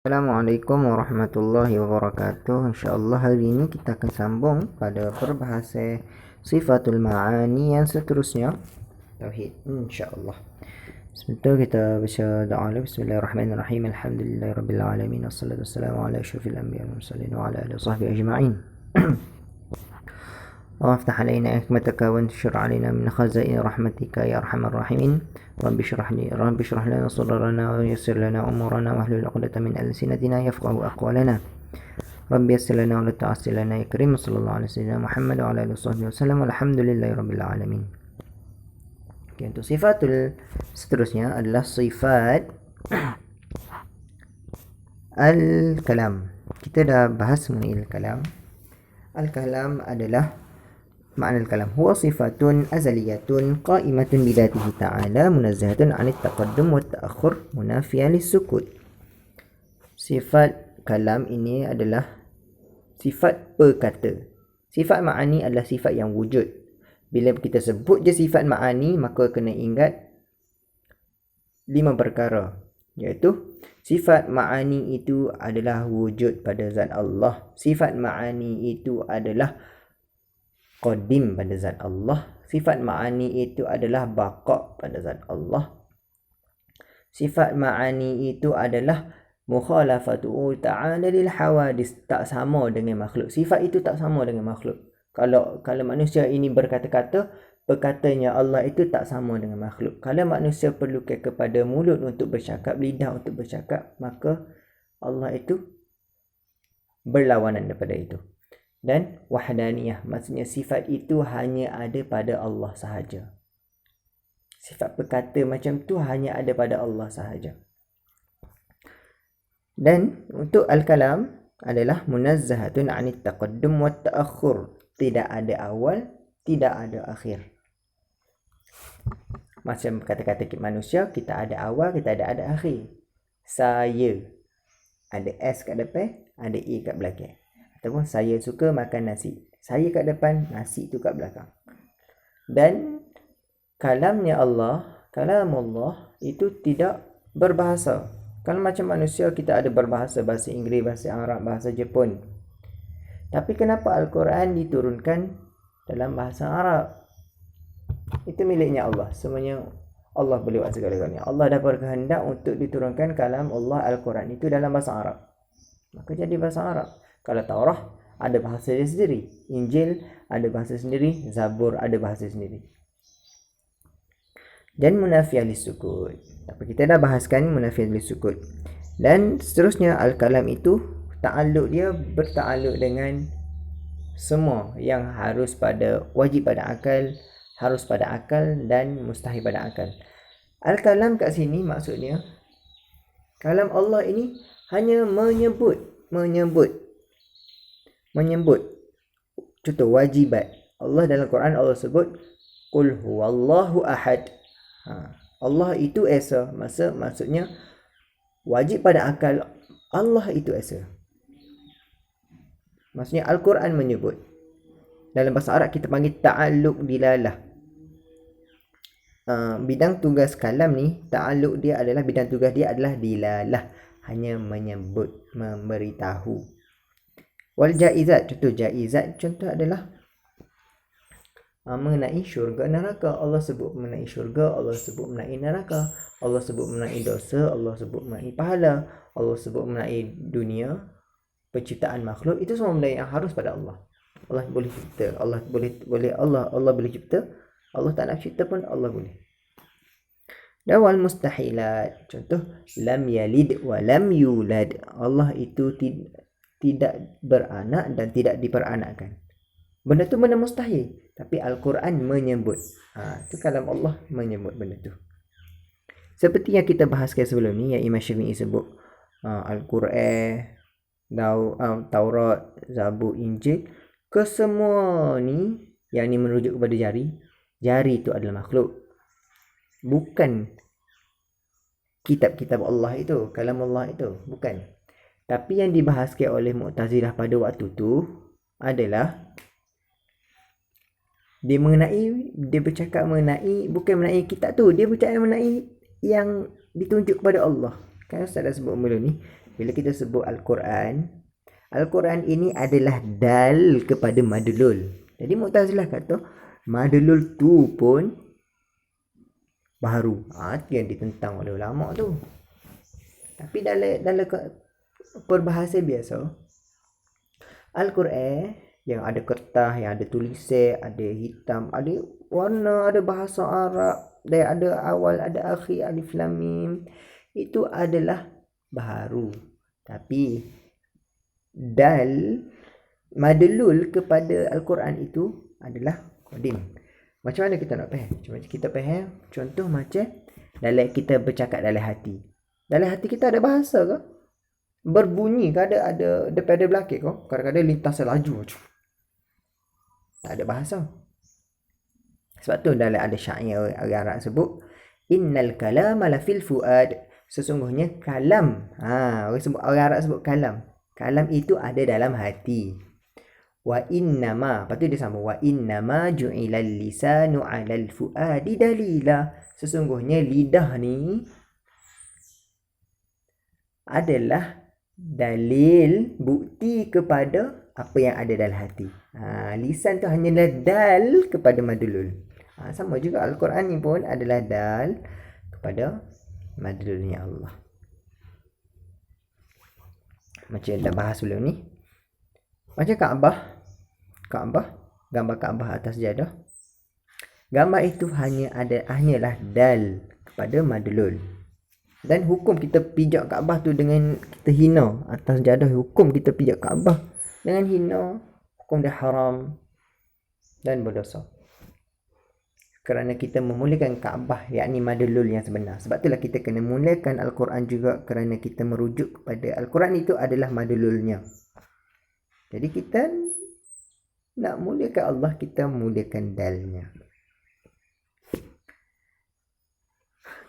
Assalamualaikum warahmatullahi wabarakatuh. InsyaAllah hari ini kita akan sambung pada perbahasa sifatul ma'ani yang seterusnya, tauhid, insyaAllah. Sebentar kita baca doa dulu. Bismillahirrahmanirrahim. Alhamdulillahirrabbilalamin. Wassalatu wassalamu ala asyrafil anbiya wal mursalin wa ala alihi wa sahbihi ajma'in. وافتح علينا حكمتك وانشر علينا من خزائن رحمتك يا أرحم الراحمين. رب اشرح لنا صدورنا ويسر لنا أمورنا واحلل عقدة من ألسنتنا يفقه أقوالنا. رب يسر لنا ولا تعسر لنا يا كريم. صلى الله على سيدنا محمد وعلى آله وصحبه وسلم والحمد لله رب العالمين. Okay, untuk sifatul seterusnya adalah sifat al-kalam. Kita dah bahas mengenai al-kalam. Al-kalam adalah معنى الكلام هو صفة أزلية قائمة بذاته تعالى منزهة عن التقدم والتأخر منافية للسكوت. Sifat kalam ini adalah sifat perkata. Sifat ma'ani adalah sifat yang wujud. Bila kita sebut je sifat ma'ani, maka kena ingat 5 perkara. Iaitu sifat ma'ani itu adalah wujud pada zat Allah. Sifat ma'ani itu adalah qadim pada zat Allah. Sifat ma'ani itu adalah baqa pada zat Allah. Sifat ma'ani itu adalah mukhalafatu ta'ala lil hawadis, tak sama dengan makhluk. Sifat itu tak sama dengan makhluk. Kalau manusia ini berkata-kata, perkatanya Allah itu tak sama dengan makhluk. Kalau manusia perlukan kepada mulut untuk bercakap, lidah untuk bercakap, maka Allah itu berlawanan daripada itu. Dan wahdaniyah, maksudnya sifat itu hanya ada pada Allah sahaja. Sifat perkata macam tu hanya ada pada Allah sahaja. Dan untuk al-kalam adalah munazzahatun 'anit taqaddum wat ta'akhur. Tidak ada awal, tidak ada akhir. Macam kata-kata manusia, kita ada awal, kita ada akhir. Saya ada S kat depan, ada E kat belakang. Ataupun saya suka makan nasi. Saya kat depan, nasi tu kat belakang. Dan kalamnya Allah, kalam Allah itu tidak berbahasa. Kalau macam manusia, kita ada berbahasa, bahasa Inggeris, bahasa Arab, bahasa Jepun. Tapi kenapa Al-Quran diturunkan dalam bahasa Arab? Itu miliknya Allah. Semuanya Allah boleh buat segala-galanya. Allah dah berkehendak untuk diturunkan kalam Allah Al-Quran itu dalam bahasa Arab. Maka jadi bahasa Arab. Kalau Taurah ada bahasa dia sendiri, Injil ada bahasa sendiri, Zabur ada bahasa sendiri. Dan munafiyah lisukut. Tapi kita dah bahaskan munafiyah lisukut. Dan seterusnya al-kalam itu dia bertakluk dengan semua yang harus pada wajib pada akal, harus pada akal dan mustahil pada akal. Al-kalam kat sini maksudnya kalam Allah ini hanya menyebut contoh wajibat. Allah dalam Quran Allah sebut qul huwallahu ahad. Allah itu esa. Maksudnya wajib pada akal Allah itu esa. Maksudnya Al-Quran menyebut. Dalam bahasa Arab kita panggil ta'alluq dilalah. Bidang tugas kalam ni, ta'alluq dia adalah, bidang tugas dia adalah dilalah, hanya menyebut, memberitahu. Wal jaizat, contoh adalah mengenai syurga neraka. Allah sebut mengenai syurga, Allah sebut mengenai neraka, Allah sebut mengenai dosa, Allah sebut mengenai pahala, Allah sebut mengenai dunia, penciptaan makhluk. Itu semua benda yang harus pada Allah. Allah boleh cipta, Allah boleh cipta. Allah tak nak cipta pun Allah boleh. Dan wal mustahilat, contoh lam yalid wa lam yulad. Allah itu tidak beranak dan tidak diperanakkan. Benda tu benda mustahil, tapi Al-Quran menyebut. Itu kalam Allah menyebut benda tu. Seperti yang kita bahaskan sebelum ni, yang Imam Syafi'i sebut Al-Quran, Taurat, Zabur, Injil, kesemua ni yang ni merujuk kepada jari. Jari itu adalah makhluk, bukan kitab-kitab Allah itu, kalam Allah itu, bukan. Tapi yang dibahaskan oleh Mu'tazilah pada waktu tu adalah dia bercakap mengenai, bukan mengenai kitab tu, dia bercakap mengenai yang ditunjuk kepada Allah. Kan Ustaz dah sebut mula ni, Bila kita sebut Al-Quran ini adalah dal kepada madlul. Jadi Mu'tazilah kata madlul tu pun baharu. Itu yang ditentang oleh ulama tu. Tapi dalam peribahasa biasa, Al-Quran yang ada kertas, yang ada tulisan, ada hitam, ada warna, ada bahasa Arab, dan ada awal, ada akhir, alif lam mim, itu adalah baharu. Tapi dal madlul kepada Al-Quran itu adalah qadim. Macam mana kita nak faham? Macam kita faham contoh macam dalam kita bercakap dalam hati. Dalam hati kita ada bahasa ke? Berbunyi ke? Ada daripada belakang ke? Kadang-kadang lintas laju. Tak ada bahasa. Sebab tu dalam ada syair orang Arab sebut innal kalama la fil fuad. Sesungguhnya kalam. Orang Arab sebut kalam. Kalam itu ada dalam hati. Wa innama, lepas tu dia sambung wa innama ju'ilal lisanu 'alal fuadi dalila. Sesungguhnya lidah ni adalah dalil, bukti kepada apa yang ada dalam hati. Lisan tu hanyalah dal kepada madlul. Sama juga Al-Quran ni pun adalah dal kepada madlulnya Allah. Macam dah bahas sebelum ni. Macam Kaabah, gambar Kaabah atas jadah. Gambar itu hanyalah dal kepada madlul. Dan hukum kita pijak Kaabah tu dengan kita hina atas jadah, hukum kita pijak Kaabah dengan hina, hukum dia haram dan berdosa. Kerana kita memulakan Kaabah, yakni madlul yang sebenar. Sebab itulah kita kena mulakan Al-Quran juga, kerana kita merujuk kepada Al-Quran itu adalah madlulnya. Jadi kita nak mulakan Allah, kita mulakan dalnya.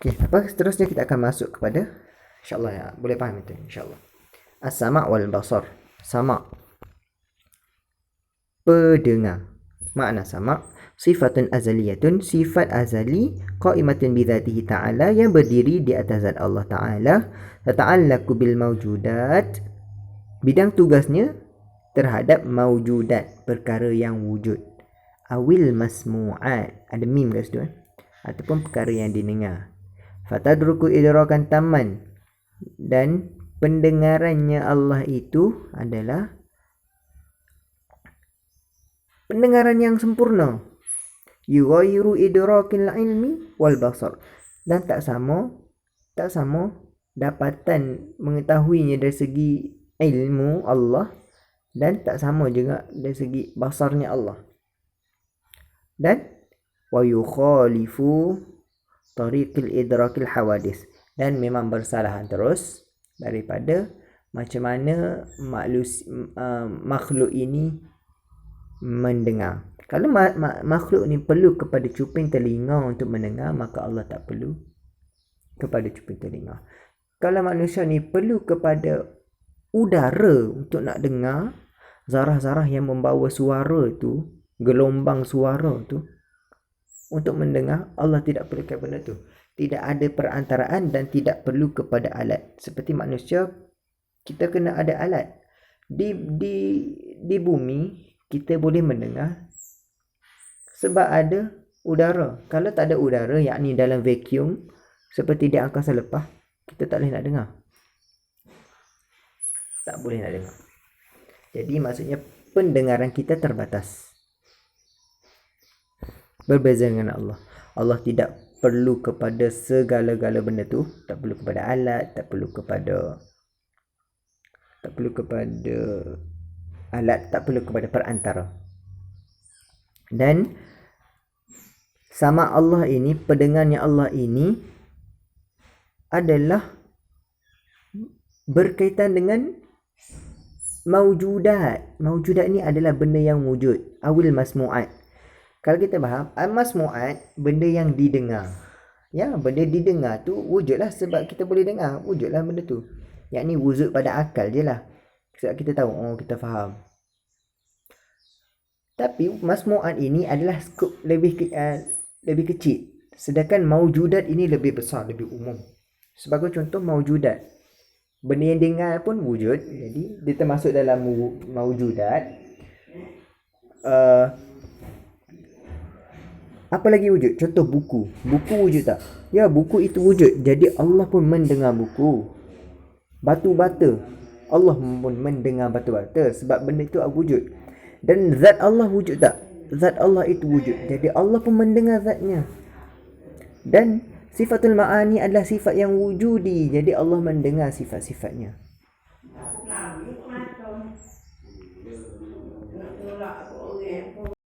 Okey, apa seterusnya kita akan masuk kepada insya-Allah ya, boleh faham itu insya-Allah. As-sama' wal basar. Sama' pendengar. Makna sama' sifatun azaliyatun, sifat azali, qaimatun bi dzatihi ta'ala, yang berdiri di atas zat Allah Ta'ala, tata'allaqu bil mawjudat, bidang tugasnya terhadap mawjudat, perkara yang wujud, awil masmu'at, ada mim kat situ ataupun perkara yang didengar. Fatadruku idrakan taman, dan pendengarannya Allah itu adalah pendengaran yang sempurna. Yughayyiru idrakil ilmi wal basar, dan tak sama dapatan mengetahuinya dari segi ilmu Allah, dan tak sama juga dari segi basarnya Allah. Dan wa yukhalifu tariqil idrakil hawadis, dan memang bersalahan terus daripada macam mana makhluk ini mendengar. Kalau makhluk ni perlu kepada cuping telinga untuk mendengar, maka Allah tak perlu kepada cuping telinga. Kalau manusia ni perlu kepada udara untuk nak dengar, zarah-zarah yang membawa suara tu, gelombang suara tu untuk mendengar, Allah tidak perlukan benda tu. Tidak ada perantaraan dan tidak perlu kepada alat. Seperti manusia, kita kena ada alat. Di bumi kita boleh mendengar sebab ada udara. Kalau tak ada udara, yakni dalam vacuum seperti di angkasa lepas, kita tak boleh nak dengar. Tak boleh nak dengar. Jadi maksudnya pendengaran kita terbatas. Berbeza dengan Allah. Allah tidak perlu kepada segala-gala benda tu, tak perlu kepada alat, tak perlu kepada alat, tak perlu kepada perantara. Dan sama Allah ini, pendengarnya Allah ini adalah berkaitan dengan mawjudat. Mawjudat ni adalah benda yang wujud, awil masmu'at. Kalau kita faham, al-masmu'at, benda yang didengar. Ya, benda didengar tu wujudlah sebab kita boleh dengar. Wujudlah benda tu. Yang ni wujud pada akal je lah. Sebab kita tahu, kita faham. Tapi masmu'at ini adalah skop lebih kecil. Sedangkan mawjudat ini lebih besar, lebih umum. Sebagai contoh mawjudat. Benda yang dengar pun wujud. Jadi dia termasuk dalam mawujudat. Apa lagi wujud? Contoh buku. Buku wujud tak? Ya, buku itu wujud. Jadi Allah pun mendengar buku. Batu bata. Allah pun mendengar batu bata. Sebab benda itu wujud. Dan zat Allah wujud tak? Zat Allah itu wujud. Jadi Allah pun mendengar zatnya. Dan sifatul ma'ani adalah sifat yang wujudi. Jadi Allah mendengar sifat-sifatnya.